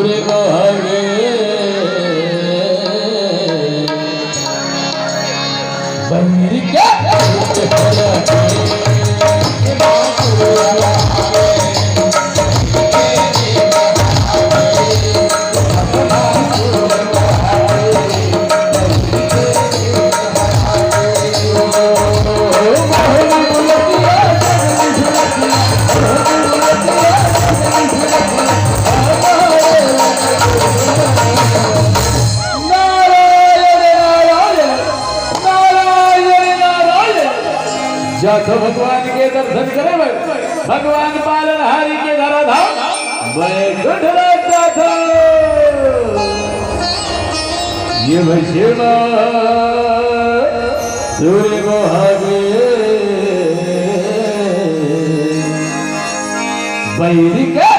सूर्य मोहगे बहिर क्या जातो भगवान के दर्शन करे भगवान पालनहारी के धरा धाम मैं गुठराता था ये भैया सूर्य मोहगे बैरी का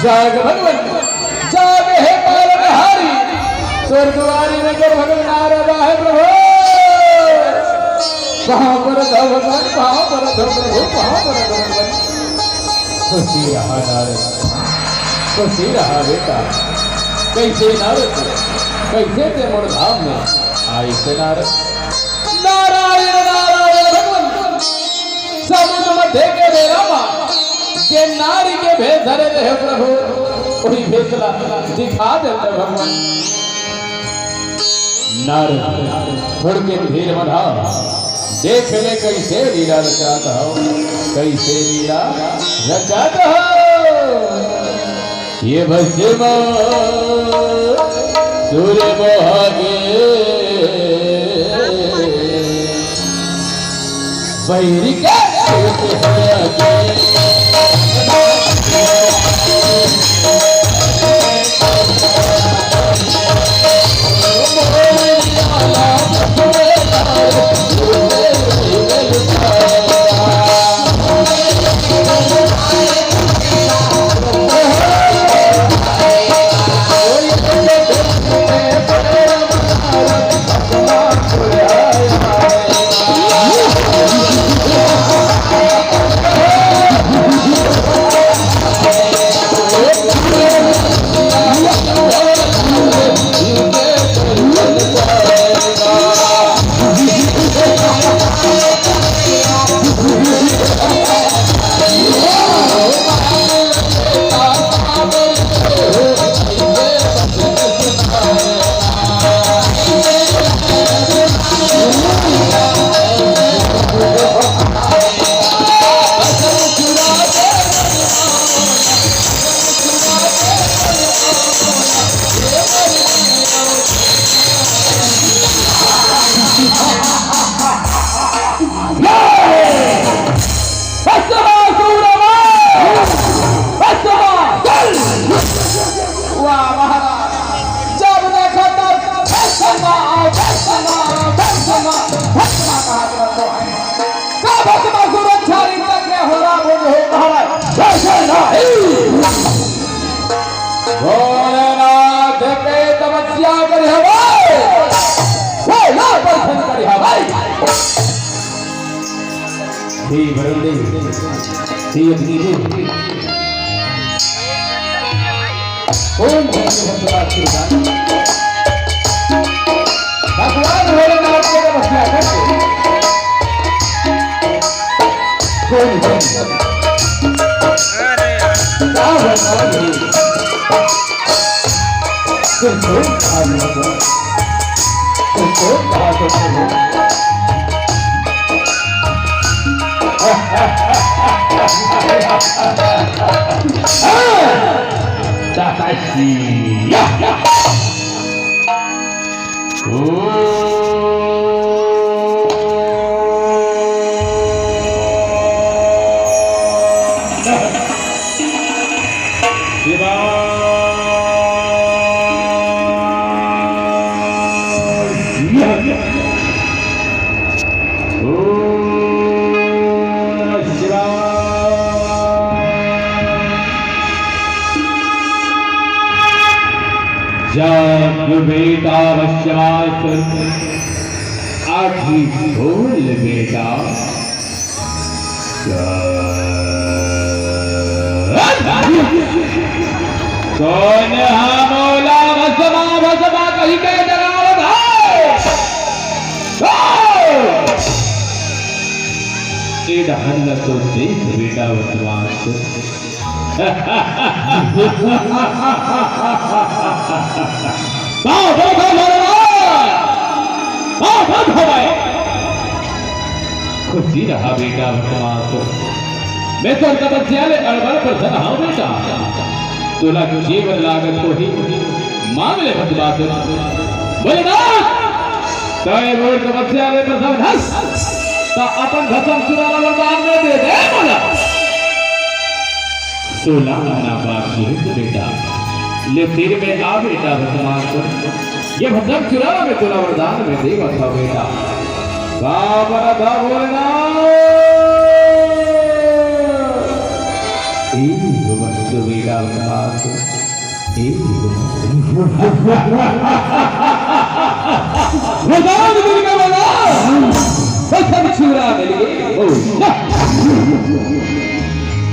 जाग भगवान जाग हे पालनहारी स्वर्गवारी नगर भगवान नारदा है प्रभु कहाँ पर था भगवान कहाँ पर था प्रभु कहाँ पर था भगवान खुशी रहा नारद खुशी रहा बेटा कैसे नारद कैसे ते मोर धाम में आई से नारद नारायण नारायण भगवान समुद्र मध्य के रामा के नारी के भेद धरे रहे प्रभु वही भेदला दिखा देते भगवान नारद थोड़ के धीर बढ़ा देख ले कैसे लीला रचाता हो कैसे लीला रचाता हो ये भस्म सूर्य मोहगे बैरी का भोलेनाथ के तपस्या करी हवाई भोला दर्शन करी हवाई धी भरंदे धी अग्नि दे ओम भगवान भोलेनाथ के तपस्या करके कौन बेटा आखी बोल बेटा कौन मोला भसमा भसमा कहीं के जगावत है तो देख बेटा वर्तमान खुशी रहा बेटा वर्तमान तो मैं तो तपस्या में अड़बड़ पर धन हूं बेटा तुला जीवन लागत को ही मामले बदबात बोले ना तय बोल तपस्या में प्रसव धस तो अपन भसम चुराना वरदान में दे दे बोला 16 आना बाकी है बेटा ले तेरे में आ बेटा वर्तमान को ये भसम चुराना में तुला वरदान में देगा था बेटा बाबा था बोलना बेटा वर्तमान को वरदान मिलने वाला भसम चुरा मिले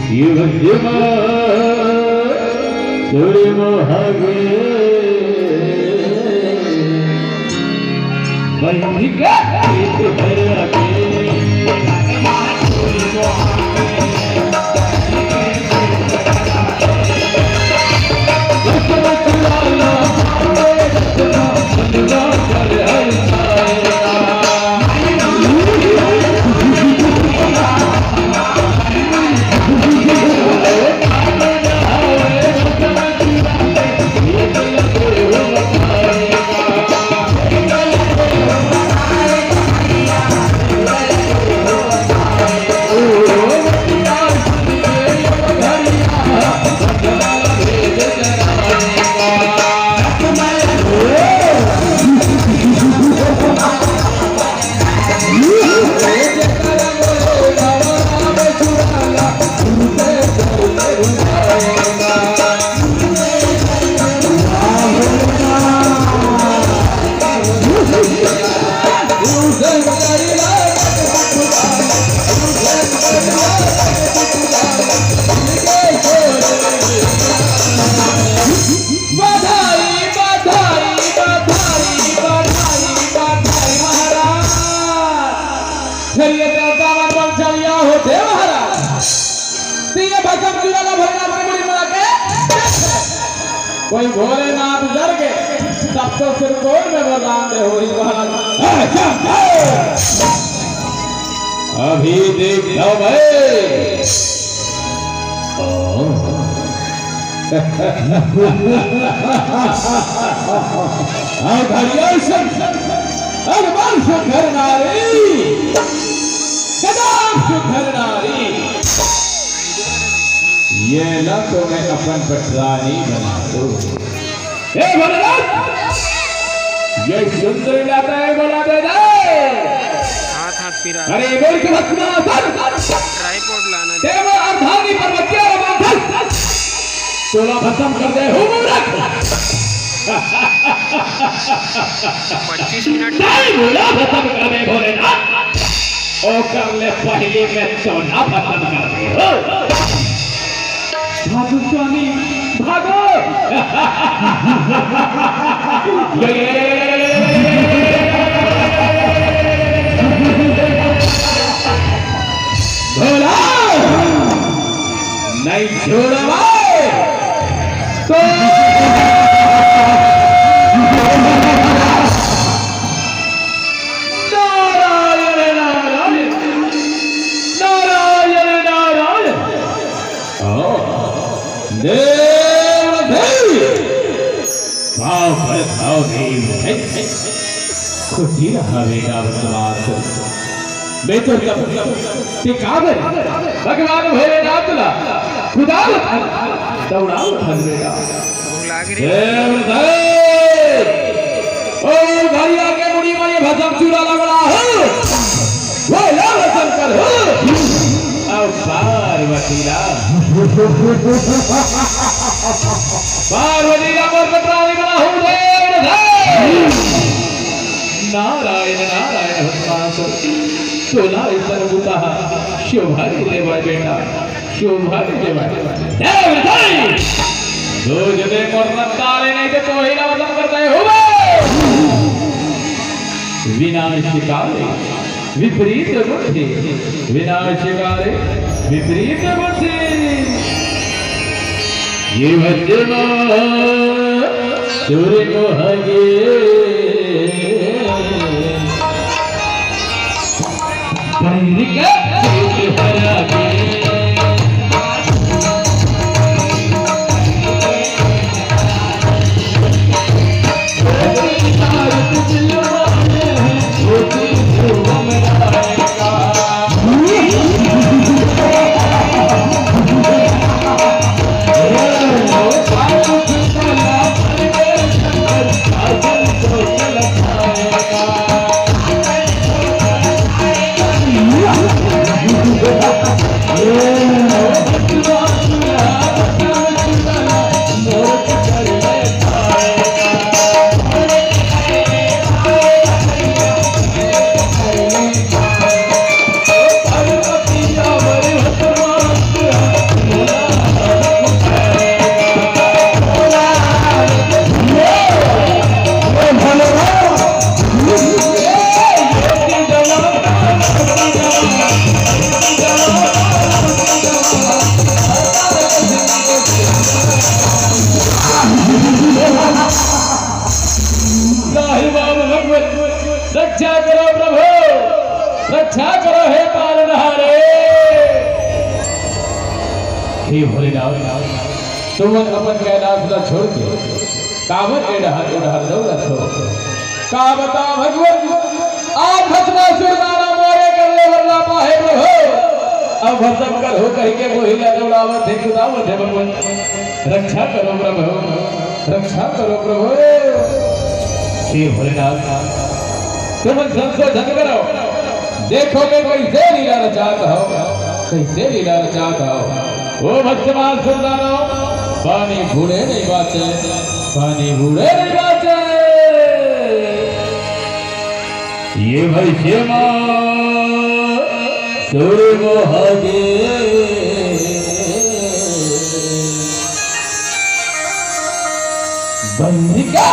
युग युग सूर्य मोहगे बंधिका भर आगे कोई भोलेनाथ डर के तब तो सिर कोल में वरदान दे हो अभी देख लो भाई घर नारी नारी ये न तो मैं अपन पटरानी बना दो ये सुंदर जाता है बोला दे अरे बोल के ट्राइपॉड लाना देव अर्धांगी पर बच्चे तोला खत्म कर दे हो 25 मिनट बोला खत्म कर दे भोलेनाथ ओ कर ले पहले में सोना खत्म कर दे हो भागो स्वामी भागो भोला नहीं छोड़ा तो खुशी रहा बेटा भगवान भोलेनाथ खुदा दौड़ाओ बेटा ओ भैया के मुड़ी में ये भजन चूड़ा लगड़ा हो वो लाल शंकर हो अब पार्वती मोर कटरानी बना हो नारायण नारायण सोना सर्वभूता शोभारी देवा बेटा शोभारी देवा दो जने तारे नहीं तो ही ना वजन करते हो विनाशकाले विपरीत बुद्धि विनाशकाले विपरीत बुद्धि ये वज्रमा सूर्य को हगे रक्षा करो प्रभु रक्षा करो हे पालनहारे हे भोलेनाथ तुम अपन कैलाश ला छोड़ के कावन के डहर दौड़त हो का बता भगवान आज भस्मासुर दाना मोरे कर ले वरना पाहे प्रभु अब भस्म कर हो कह के मोहिला दौड़ावत है खुदावत है भगवान रक्षा करो प्रभु रक्षा करो प्रभु हे भोलेनाथ तुम संशोधन करो देखोगे कैसे लीला रचाता हो कैसे लीला रचाता हो वो भक्तमासुर दानो पानी बूढ़े नहीं बाचे पानी बूढ़े नहीं बाचे ये भैष्यमा सुर मोहगे बंदिका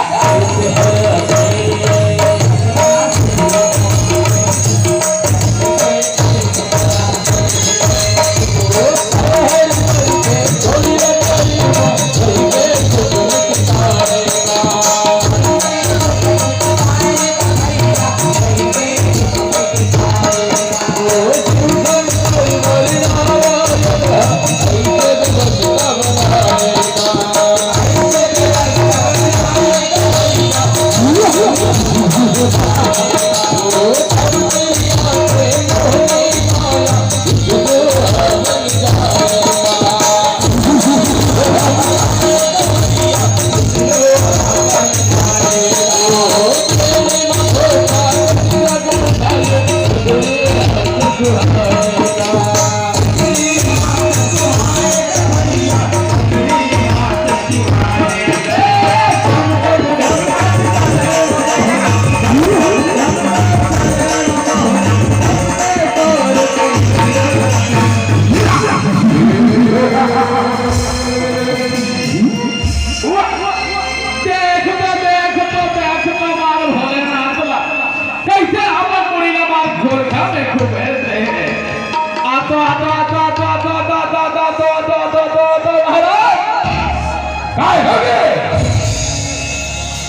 काय हो गए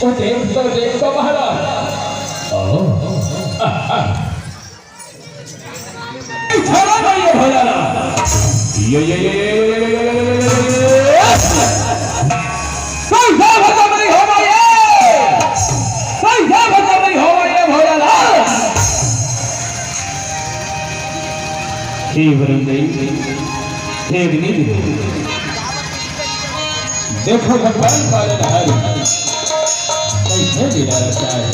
ओ देव तो महाराज छोड़ा नहीं ये भोलाना ये कोई साहब खत्म नहीं होगा ये कोई साहब खत्म नहीं होगा ये भोलाना हे वरुणी हे विनीत देखो भगवान पालन हरि कैसे लीला रचा है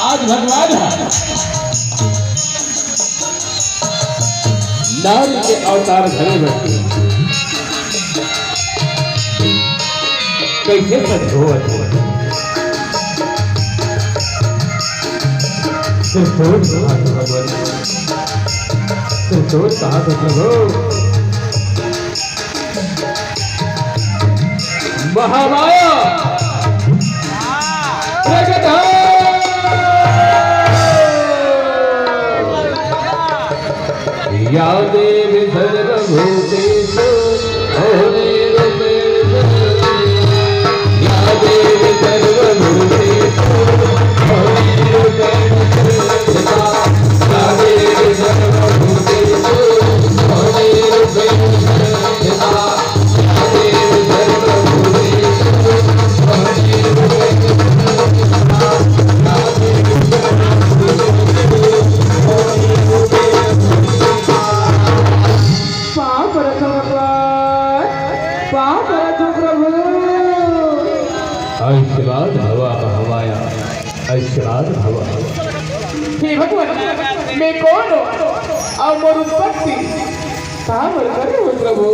आज भगवान नारी के अवतार धरे बैठे कैसे सजोवत त्रिशूल कहाँ से प्रभु महामाया प्रकट हो या देवी सर्वभूतेषु या देवी सर्वभूतेषु आशीर्वाद भवा हवाया आशीर्वाद भवा हे भगवान मैं कौन हूँ और मोर उत्पत्ति कहाँ पर करे हो प्रभु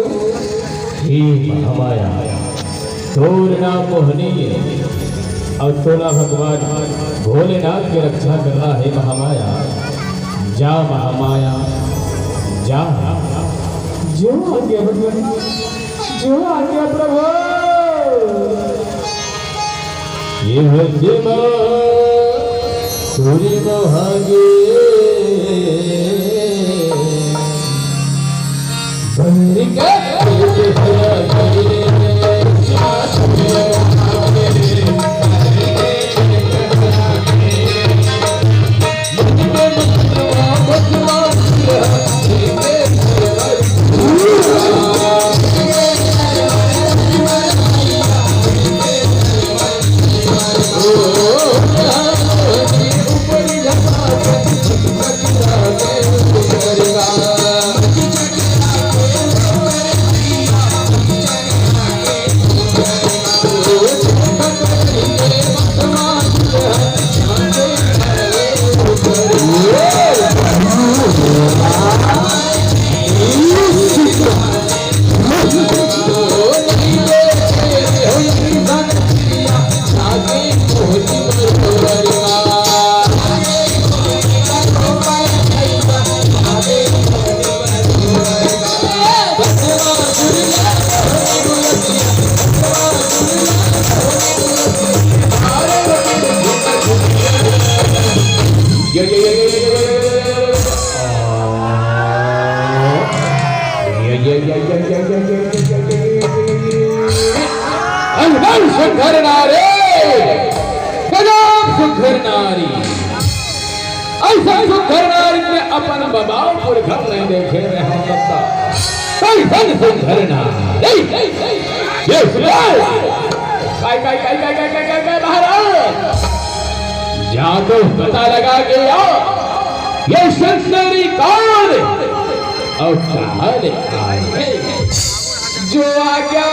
हे महामाया तोर नाम मोहनी और तोला भगवान भोलेनाथ की रक्षा करना है महामाया जा महामाया जा जो आज्ञा भगवान जो आज्ञा प्रभु ये हृदय सूर्य मोहागे सुंदर नारी गजब सुंदर नारी ऐसा सुंदर नारी में अपन बाबाओं को घर नहीं देखे रहे हम लगता कैसन सुंदर नारी ये सुनाओ काय महाराज जा तो पता लगा के आओ ये सुंदरी कौन और कहाँ ले आए जो आज्ञा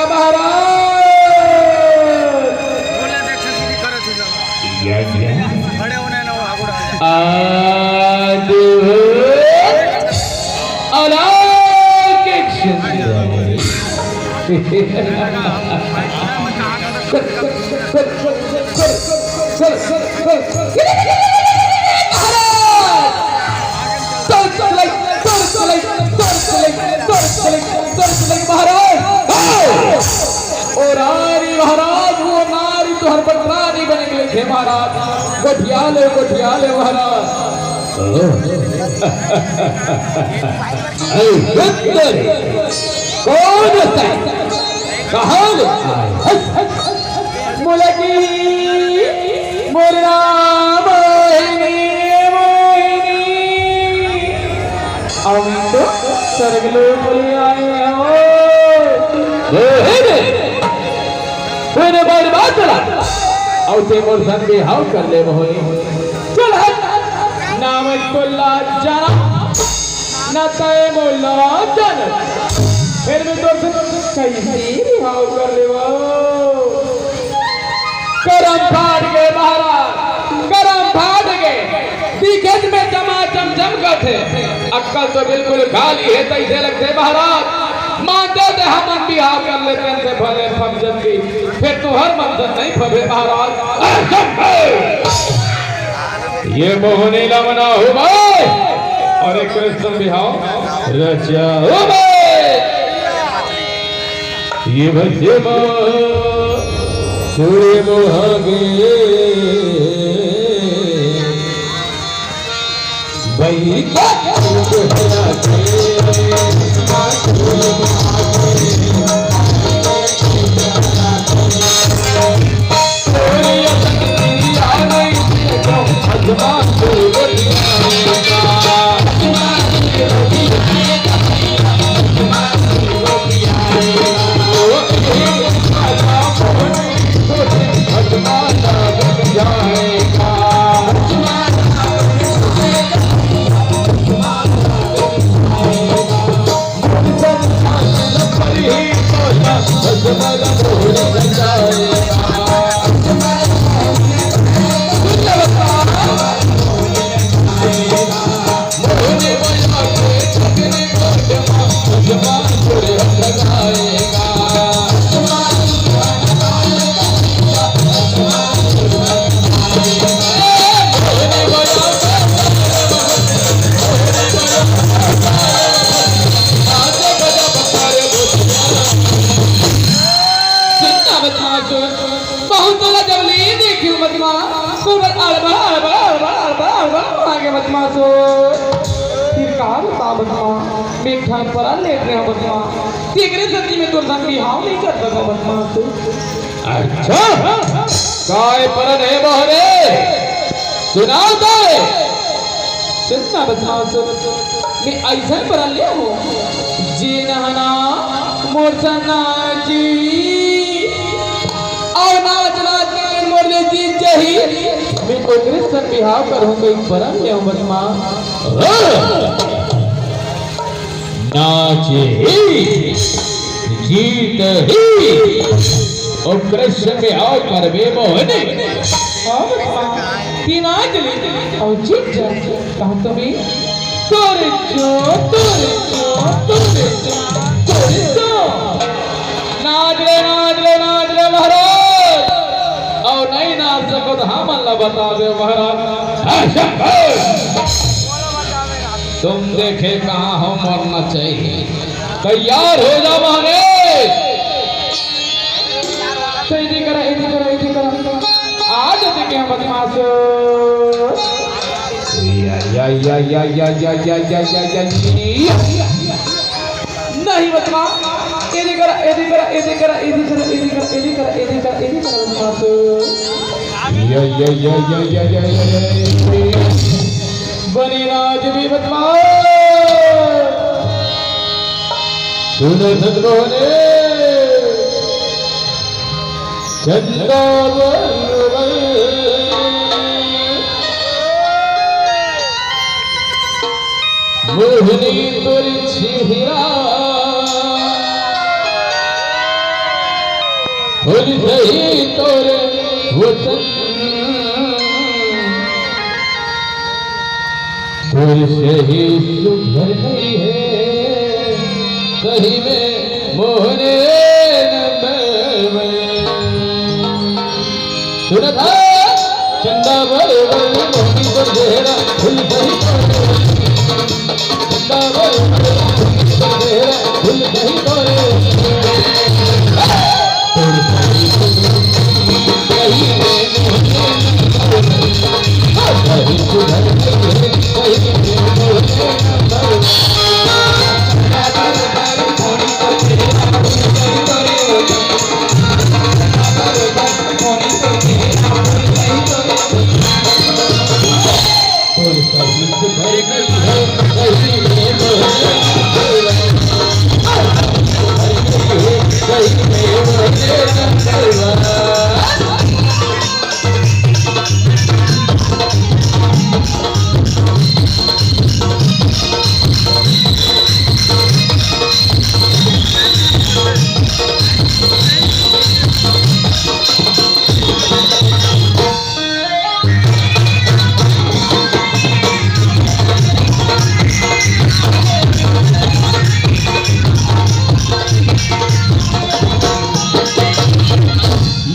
महाराज महाराज वो नारी तो हर बदरानी बने गए थे महाराज गोठियाले महाराज कौन कहाँ लेके आए? बोला कि मोरा मोहिनी मोहिनी हम तो स्वर्गलोक ले आए हो। फिर बर्बाद चला और ते मोर संग बिहाव कर ले मोहिनी। चल नाम बोला जाना ना तय बोला जाना फिर भी तो कैसे बिहाव कर ले वो। करम फाड़ गए महाराज, करम फाड़ गए। दिखेज में चमाचम चमकते, अक्कल तो बिल्कुल खाली है। तैसे लगते महाराज मानते थे हम बिहाव कर लेते हैं भले फंक्शन की, फिर तो हर मंजर नहीं फबे महाराज। ये मोहनी लमना हो भाई और एक कृष्ण बिहाव रचा हो भाई। ये बच्चे सूर्य मोहागे भाई क्या मीठा पर लेट रहे हो बदमा। तीसरे सदी में तो संग बिहाव नहीं कर सका बदमा से। अच्छा काय पर है बहरे सुनाओ तो कितना बदमा से मैं ऐसा पर ले हो जी नहना मोरसना जी और नाच नाच के मोरले जी जही मैं ओकरे संग बिहाव करूंगा एक पर ले हो बदमा। नाचे ही जीत ही और कृष्ण में आओ करवे मोहने तीन आजली और जीत जा कहा तुम्हें तोरे जो तोरे जो तोरे जो तोरे जो नाच ले महाराज और नहीं नाच सको तो हम अल्लाह बता दे महाराज। तुम देखे कहाँ हो मरना चाहिए। तैयार हो जा महाराज। इधर करा आज देखे हम बदमाश नहीं बदमाश इधर करा बनी राज भी बदमाश सुनो सदगोरे चंदा मोहनी तोरी छिहिरा होली सही तोरे वतन तोरे से ही सुधर गई है सही में मोहने सुना था चंदा बड़े मोहनी तो घेरा फुल सही चंदा बड़े घेरा फुल सही तोरे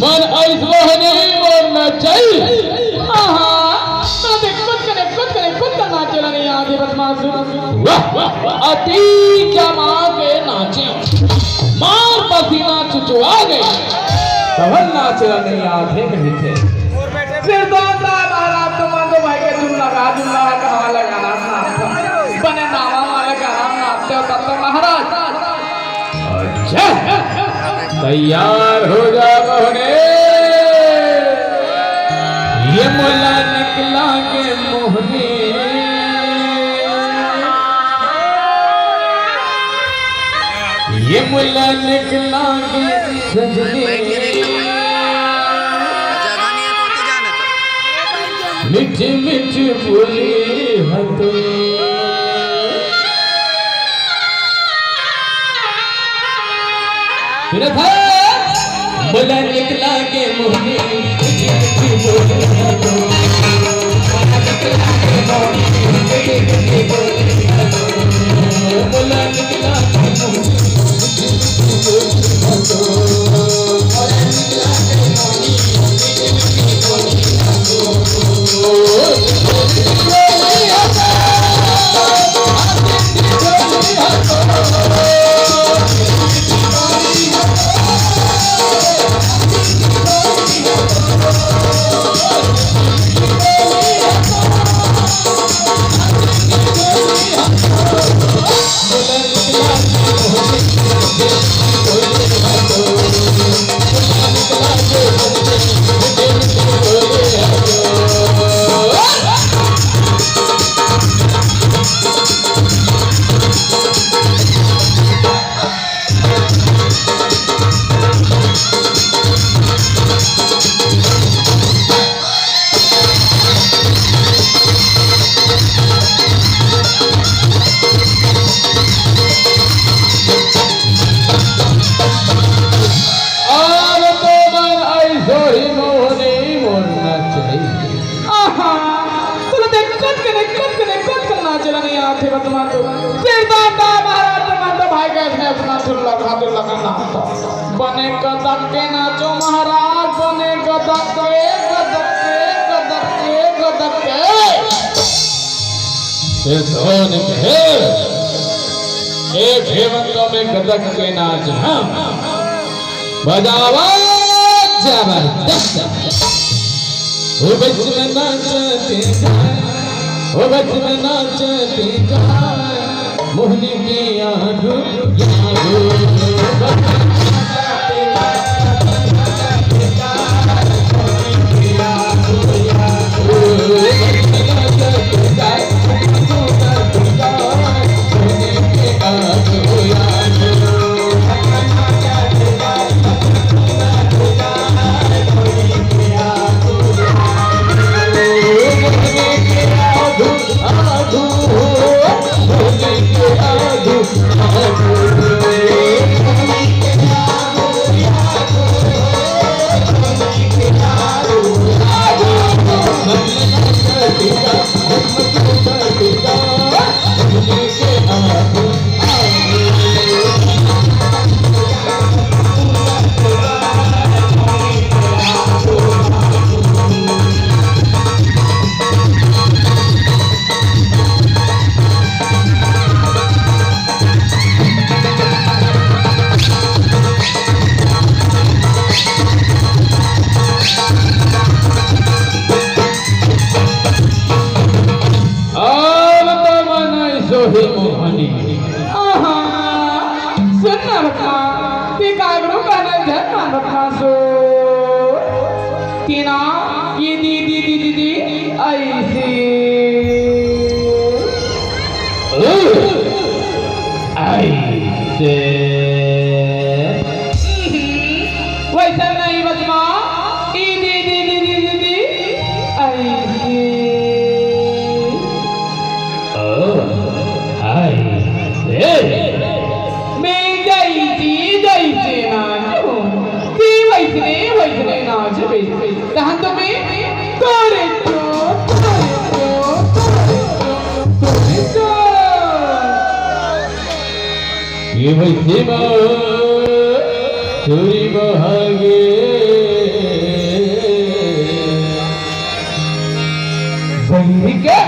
मन ऐसो नहीं बोलना चाहिए। अति जमा के नाचे मार पसीना चुचुआ गए तवन नाचे नहीं आधे कहीं थे फिर दोनों महाराज तुम तो भाई के तुम लगा कहाँ लगाना था बने नामा वाले कहाँ नाचते हो तब तो महाराज। अच्छा तैयार हो जा मोहने ये मुला निकला के मोहने ये मुला निकला के सजने मिठी मिठी बोली हतो मुला निकला के मोहने मिठी मिठी बोली हतो मुला निकला के मोहने बने कदम के नाचो महाराज बने कदम के कदम के कदम के धोन के एक हेमंतों में कदम के नाच हम बजावा जबरदस्त वो बच में नाचते वो बच में नाचते मोहनी की यादों ये दी ऐसी ऐसे वैसा नहीं बचमा ई दी दी दी दी दी दी ऐसे हाय मैं जैसे नाचू ती वैसने नाच बे कहाँ तो मैं तोरे ये वैसे चोरी बहागे बंदी के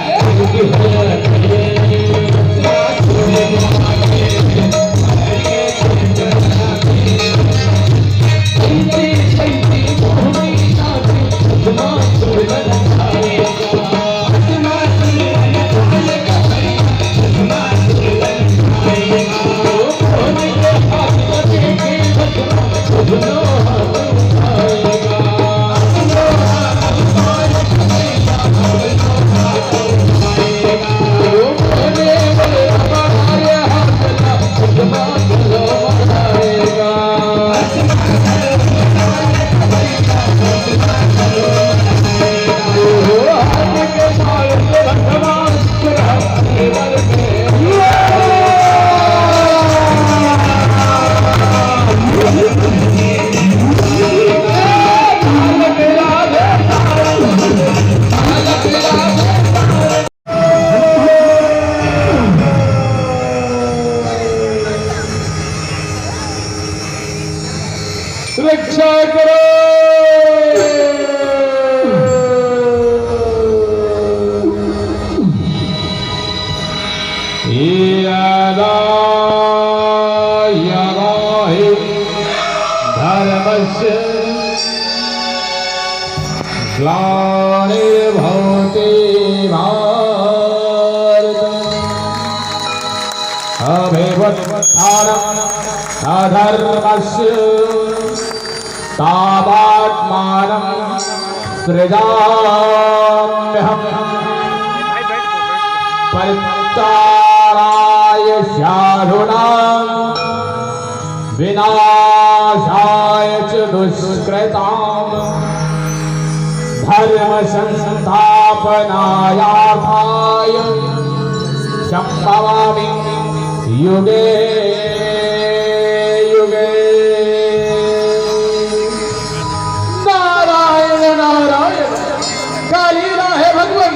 रक्षा करो धर्मस्य ग्लानिर्भवति भारत अभिवत्थानम् अधर्मस्य तावात्मानं सृजाम्यहम् परित्राणाय साधूनां विनाशाय च दुष्कृताम् धर्म संस्थापनायार्थाय संभवामि युगे युगे। नारायण नारायण काली राहे भगवान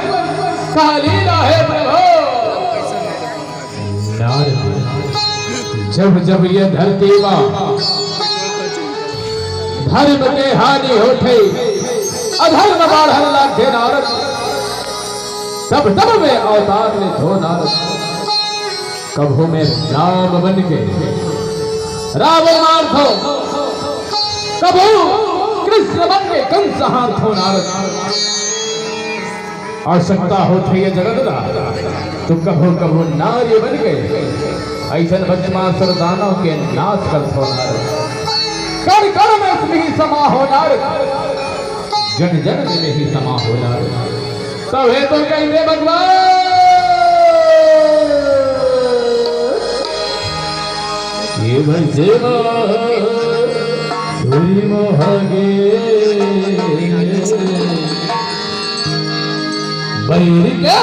काली राहे प्रभु। जब जब ये धरती मां धर्म के हानि होते अधर्म बाढ़ लागे नारद तब तब में अवतार ने धो नारद कभू में राम बन के रावण मार दो कभू कृष्ण बन के कंस हाथ हो नारद। आवश्यकता होती है जगत तो कभू कभू नारी बन गए ऐसा बदमाशर दानव के नाश कर दो नारद। कण कण में ही समा हो नारद जन जन में ही समा हो नारद। तब है तो कहते भगवान ये भजवा चोरी मोहगे बैर के